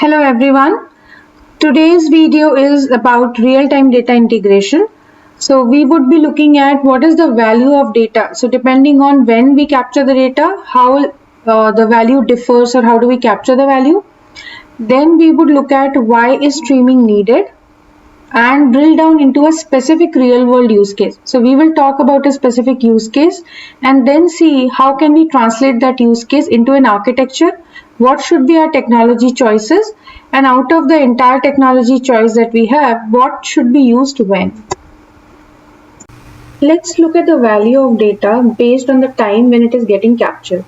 Hello everyone. Today's video is about real-time data integration. So we would be looking at what is the value of data. So depending on when we capture the data, how the value differs or how do we capture the value. Then we would look at why is streaming needed and drill down into a specific real world use case. So we will talk about a specific use case and then see how can we translate that use case into an architecture, what should be our technology choices, and out of the entire technology choice that we have, what should be used when. Let's look at the value of data based on the time when it is getting captured.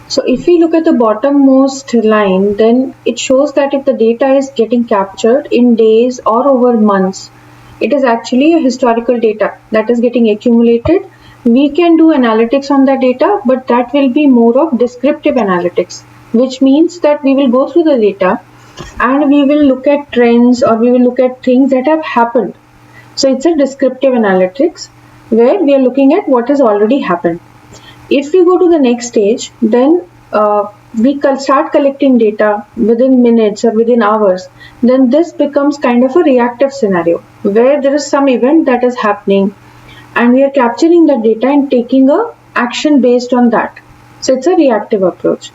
So if we look at the bottommost line, then it shows that if the data is getting captured in days or over months, it is actually a historical data that is getting accumulated. We can do analytics on that data, but that will be more of descriptive analytics, which means that we will go through the data and we will look at trends or we will look at things that have happened. So it's a descriptive analytics where we are looking at what has already happened. If we go to the next stage, then we start collecting data within minutes or within hours. Then this becomes kind of a reactive scenario where there is some event that is happening and we are capturing the data and taking a action based on that. So it's a reactive approach.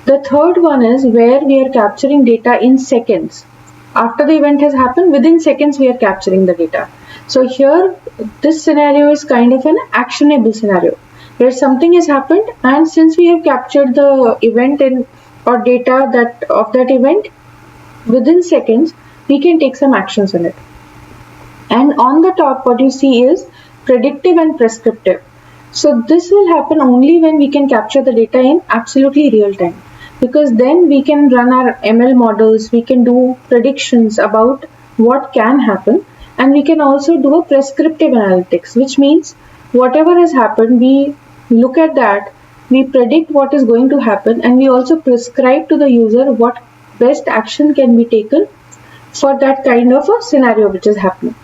The third one is where we are capturing data in seconds. After the event has happened, within seconds we are capturing the data. So here this scenario is kind of an actionable scenario where something has happened, and since we have captured the event or data of that event within seconds, we can take some actions on it. And on the top what you see is predictive and prescriptive. So this will happen only when we can capture the data in absolutely real time, because then we can run our ML models, we can do predictions about what can happen, and we can also do a prescriptive analytics, which means whatever has happened, we look at that, we predict what is going to happen, and we also prescribe to the user what best action can be taken for that kind of a scenario which is happening.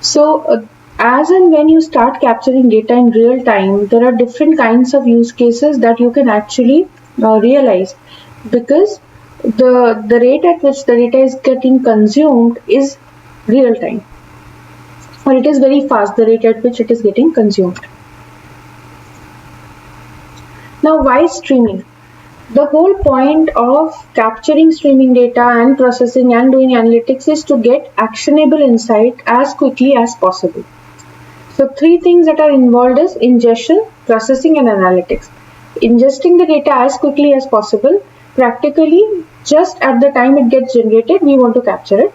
So as and when you start capturing data in real time, there are different kinds of use cases that you can actually realize, because the rate at which the data is getting consumed is real time, or it is very fast, the rate at which it is getting consumed. Now, why streaming? The whole point of capturing streaming data and processing and doing analytics is to get actionable insight as quickly as possible. So three things that are involved is ingestion, processing and analytics. Ingesting the data as quickly as possible, practically just at the time it gets generated, we want to capture it.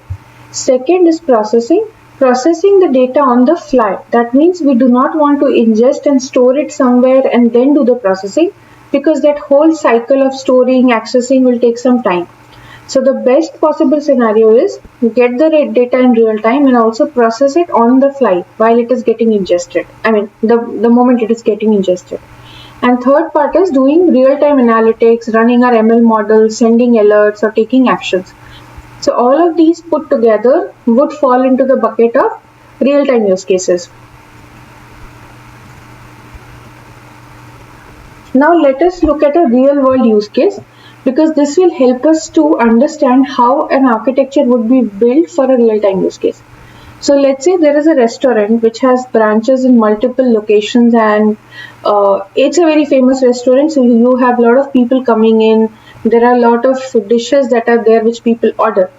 Second is processing the data on the fly. That means we do not want to ingest and store it somewhere and then do the processing, because that whole cycle of storing, accessing will take some time. So the best possible scenario is get the data in real time and also process it on the fly while it is getting ingested. I mean, the moment it is getting ingested. And third part is doing real-time analytics, running our ML models, sending alerts or taking actions. So all of these put together would fall into the bucket of real-time use cases. Now let us look at a real-world use case, because this will help us to understand how an architecture would be built for a real-time use case. So let's say there is a restaurant which has branches in multiple locations, and it's a very famous restaurant, so you have a lot of people coming in. There are a lot of dishes that are there which people order.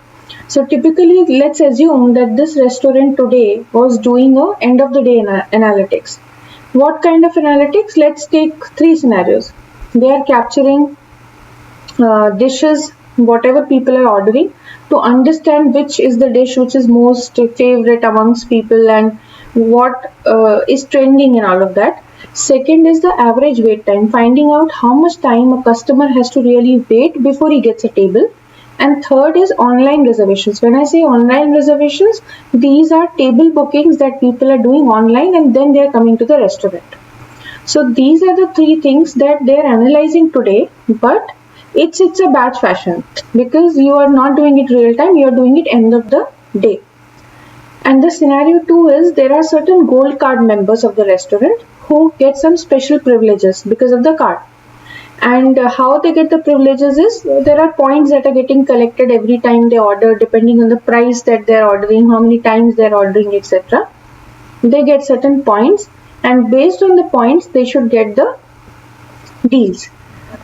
So typically, let's assume that this restaurant today was doing a end of the day analytics. What kind of analytics? Let's take three scenarios. They are capturing dishes, whatever people are ordering, to understand which is the dish which is most favorite amongst people and what is trending and all of that. Second is the average wait time, finding out how much time a customer has to really wait before he gets a table. And third is online reservations. When I say online reservations, these are table bookings that people are doing online and then they are coming to the restaurant. So these are the three things that they are analyzing today, but it's a batch fashion, because you are not doing it real time, you are doing it end of the day. And the scenario 2 is there are certain gold card members of the restaurant who get some special privileges because of the card. And how they get the privileges is there are points that are getting collected every time they order, depending on the price that they're ordering, how many times they're ordering, etc. They get certain points, and based on the points, they should get the deals.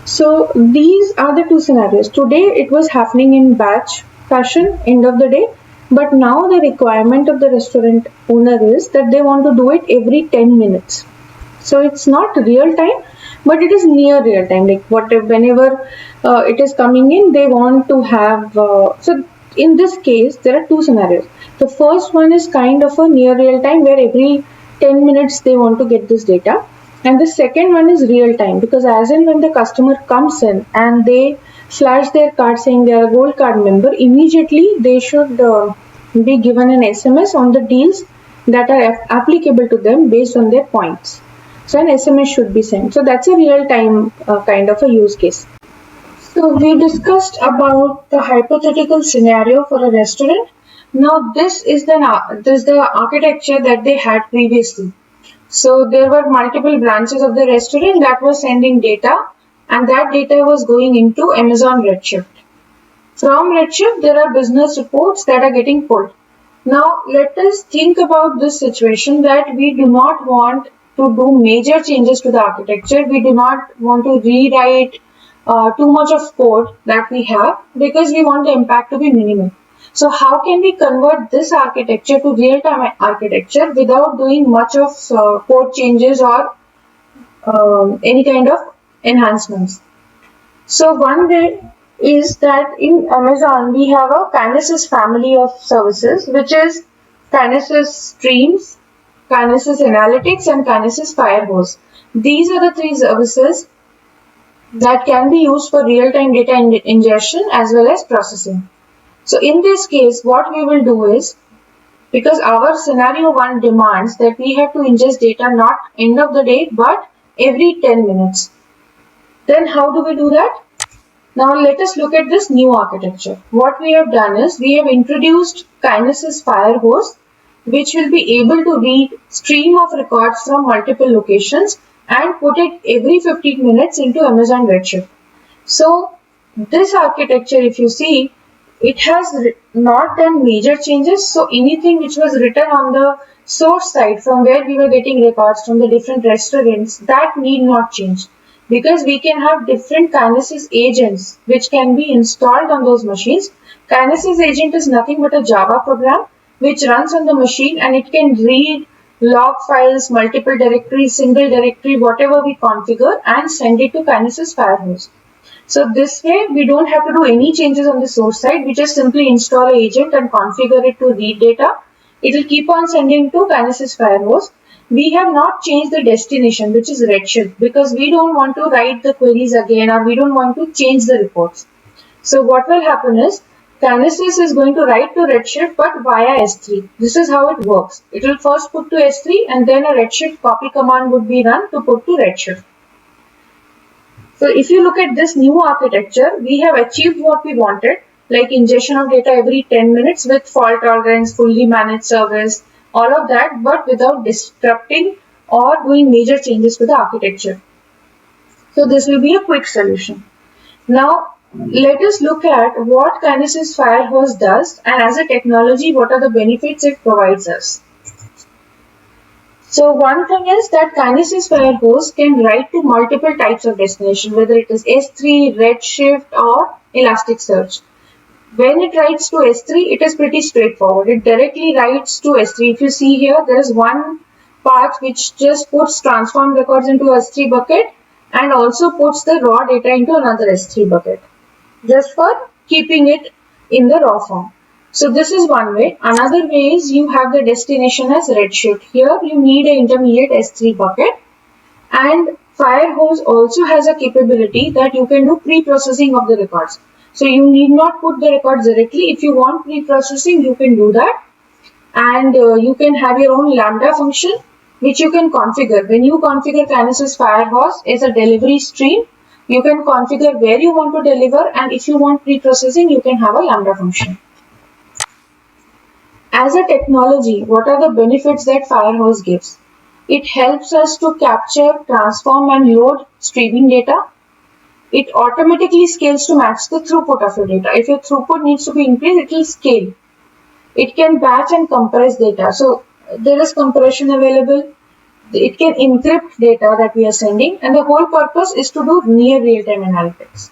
So these are the two scenarios. Today it was happening in batch fashion, end of the day, but now the requirement of the restaurant owner is that they want to do it every 10 minutes. So it's not real time, but it is near real time. Like whenever it is coming in, they want to have. So in this case, there are two scenarios. The first one is kind of a near real time, where every 10 minutes they want to get this data, and the second one is real time, because as and when the customer comes in and they flash their card saying they are a gold card member, immediately they should be given an SMS on the deals that are applicable to them based on their points. So an SMS should be sent. So that's a real time kind of a use case. So we discussed about the hypothetical scenario for a restaurant. Now this is the architecture that they had previously. So there were multiple branches of the restaurant that were sending data, and that data was going into Amazon Redshift. From Redshift, there are business reports that are getting pulled. Now let us think about this situation that we do not want to do major changes to the architecture. We do not want to rewrite too much of code that we have, because we want the impact to be minimal. So how can we convert this architecture to real-time architecture without doing much of code changes or any kind of enhancements? So one way is that in Amazon we have a Kinesis family of services, which is Kinesis Streams, Kinesis Analytics, and Kinesis Firehose. These are the three services that can be used for real-time data ingestion as well as processing. So in this case, what we will do is, because our scenario 1 demands that we have to ingest data not end of the day but every 10 minutes. Then how do we do that? Now let us look at this new architecture. What we have done is we have introduced Kinesis Firehose, which will be able to read stream of records from multiple locations and put it every 15 minutes into Amazon Redshift. So this architecture, if you see, it has not done major changes. So anything which was written on the source side from where we were getting records from the different restaurants, that need not change, because we can have different Kinesis agents which can be installed on those machines. Kinesis agent is nothing but a Java program which runs on the machine, and it can read log files, multiple directories, single directory, whatever we configure, and send it to Kinesis Firehose. So this way we don't have to do any changes on the source side. We just simply install an agent and configure it to read data. It will keep on sending to Kinesis Firehose. We have not changed the destination, which is Redshift, because we don't want to write the queries again, or we don't want to change the reports. So what will happen is Kinesis is going to write to Redshift but via S3. This is how it works. It will first put to S3 and then a Redshift copy command would be run to put to Redshift. So if you look at this new architecture, we have achieved what we wanted, like ingestion of data every 10 minutes with fault tolerance, fully managed service, all of that, but without disrupting or doing major changes to the architecture. So this will be a quick solution. Now let us look at what Kinesis Firehose does, and as a technology, what are the benefits it provides us. So one thing is that Kinesis Firehose can write to multiple types of destination, whether it is S3, Redshift, or Elasticsearch. When it writes to S3, it is pretty straightforward. It directly writes to S3. If you see here, there is one path which just puts transformed records into S3 bucket and also puts the raw data into another S3 bucket, just for keeping it in the raw form. So this is one way. Another way is you have the destination as Redshift. Here you need an intermediate S3 bucket, and Firehose also has a capability that you can do pre-processing of the records. So you need not put the records directly. If you want pre-processing, you can do that, and you can have your own Lambda function which you can configure. When you configure Kinesis Firehose as a delivery stream, you can configure where you want to deliver, and if you want pre-processing, you can have a Lambda function. As a technology, what are the benefits that Firehose gives? It helps us to capture, transform, and load streaming data. it automatically scales to match the throughput of your data. If your throughput needs to be increased, it will scale. It can batch and compress data. So there is compression available. It can encrypt data that we are sending, and the whole purpose is to do near real-time analytics.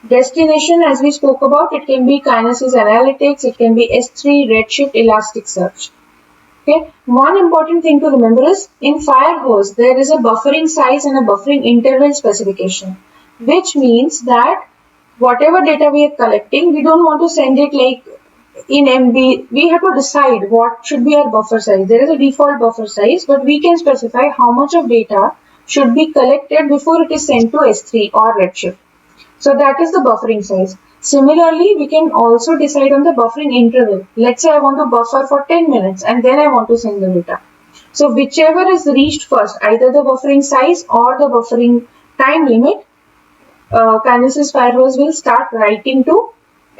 Destination, as we spoke about, it can be Kinesis Analytics, it can be S3, Redshift, Elasticsearch. Okay. One important thing to remember is in Firehose there is a buffering size and a buffering interval specification, which means that whatever data we are collecting, we don't want to send it like in MB. We have to decide what should be our buffer size. There is a default buffer size, but we can specify how much of data should be collected before it is sent to S3 or Redshift. So that is the buffering size. Similarly, we can also decide on the buffering interval. Let's say I want to buffer for 10 minutes and then I want to send the data. So whichever is reached first, either the buffering size or the buffering time limit, Kinesis Firehose will start writing to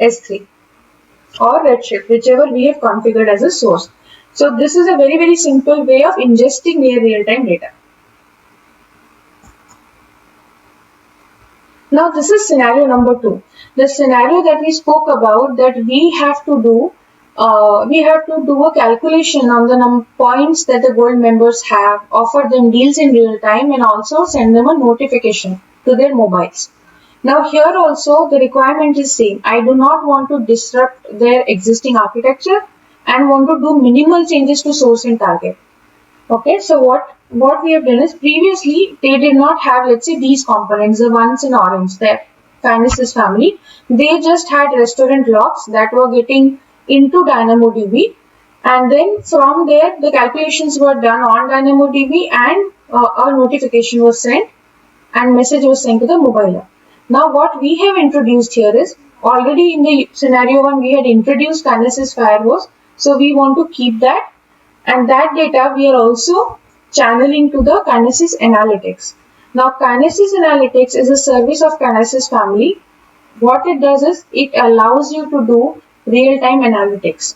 S3 or Redshift, whichever we have configured as a source. So this is a very simple way of ingesting near real-time data. Now this is scenario number 2. The scenario that we spoke about, that we have to do a calculation on the points that the gold members have, offer them deals in real time, and also send them a notification to their mobiles. Now here also the requirement is same. I do not want to disrupt their existing architecture and want to do minimal changes to source and target. Okay, so what we have done is, previously they did not have, let's say, these components, the ones in orange, the Kinesis family. They just had restaurant logs that were getting into DynamoDB, and then from there the calculations were done on DynamoDB, and a notification was sent and message was sent to the mobile app. Now what we have introduced here is, already in the scenario 1 we had introduced Kinesis Firehose, so we want to keep that, and that data we are also channeling to the Kinesis Analytics. Now Kinesis Analytics is a service of Kinesis family. What it does is, it allows you to do real-time analytics.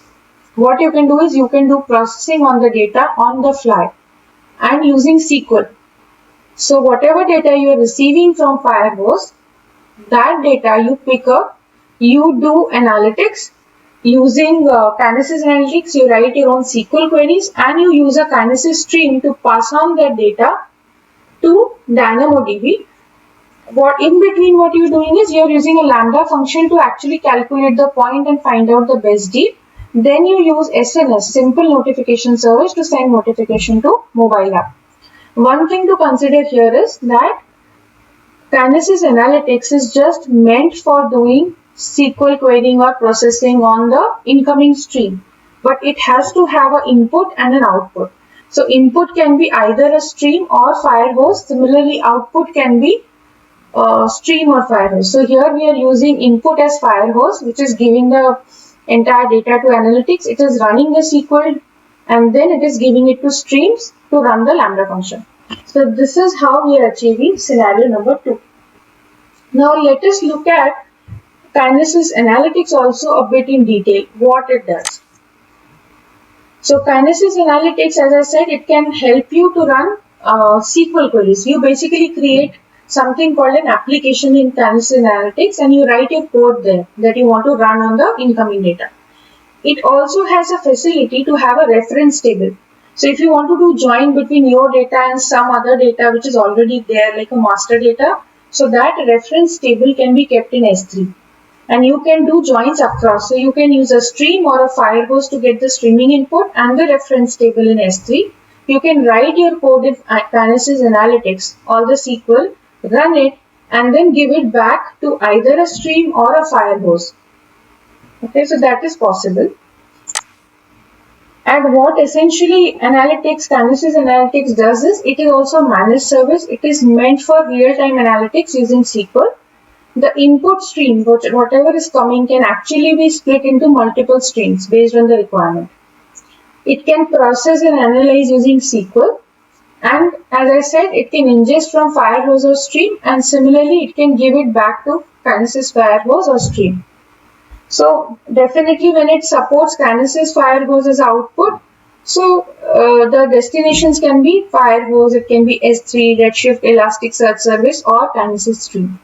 What you can do is, you can do processing on the data on the fly and using SQL. So whatever data you are receiving from Firehose, that data you pick up, you do analytics. Using Kinesis Analytics, you write your own SQL queries, and you use a Kinesis stream to pass on that data to DynamoDB. In between, what you're doing is, you're using a Lambda function to actually calculate the point and find out the best deal. Then you use SNS, simple notification service, to send notification to mobile app. One thing to consider here is that Kinesis Analytics is just meant for doing SQL querying or processing on the incoming stream, but it has to have an input and an output. So input can be either a stream or Firehose. Similarly, output can be stream or Firehose. So here we are using input as Firehose, which is giving the entire data to analytics. It is running the SQL, and then it is giving it to streams to run the Lambda function. So this is how we are achieving scenario number 2. Now let us look at Kinesis Analytics also a bit in detail, what it does. So Kinesis Analytics, as I said, it can help you to run SQL queries. You basically create something called an application in Kinesis Analytics, and you write your code there that you want to run on the incoming data. It also has a facility to have a reference table. So if you want to do join between your data and some other data which is already there, like a master data, so that reference table can be kept in S3. And you can do joins across. So you can use a stream or a Firehose to get the streaming input and the reference table in S3. You can write your code in Kinesis Analytics or the SQL, run it, and then give it back to either a stream or a Firehose. Okay, so that is possible. And what essentially Kinesis Analytics does is, it is also a managed service. It is meant for real-time analytics using SQL. The input stream, whatever is coming, can actually be split into multiple streams based on the requirement. It can process and analyze using SQL. And as I said, it can ingest from Firehose or stream, and similarly it can give it back to Kinesis Firehose or stream. So definitely when it supports Kinesis Firehose as output, so the destinations can be Firehose, it can be S3, Redshift, Elasticsearch service, or Kinesis stream.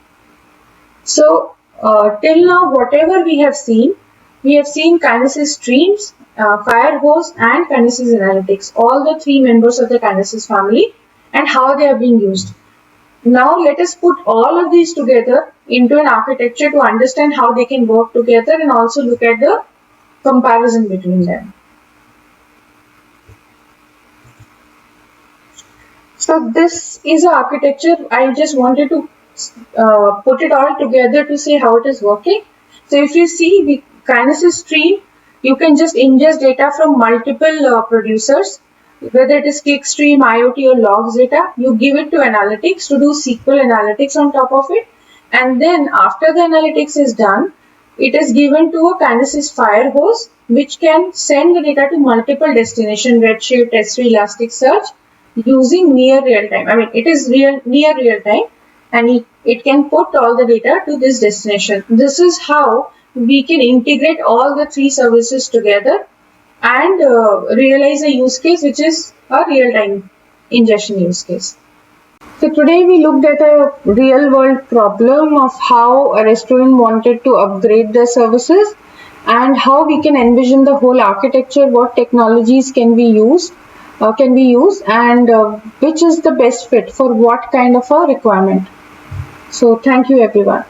So till now, whatever we have seen Kinesis streams, Firehose, and Kinesis analytics, all the three members of the Kinesis family, and how they are being used. Now let us put all of these together into an architecture to understand how they can work together and also look at the comparison between them. So this is an architecture. I just wanted to put it all together to see how it is working. So if you see the Kinesis stream, you can just ingest data from multiple producers, whether it is clickstream, IoT, or logs data. You give it to analytics to do SQL analytics on top of it, and then after the analytics is done, it is given to a Kinesis Firehose, which can send the data to multiple destinations, Redshift, S3, Elasticsearch, using near real time. I mean, it is near real time, and it can put all the data to this destination. This is how we can integrate all the three services together and realize a use case which is a real time ingestion use case. So today we looked at a real world problem of how a restaurant wanted to upgrade their services and how we can envision the whole architecture, what technologies can we use, and which is the best fit for what kind of a requirement. So thank you everyone.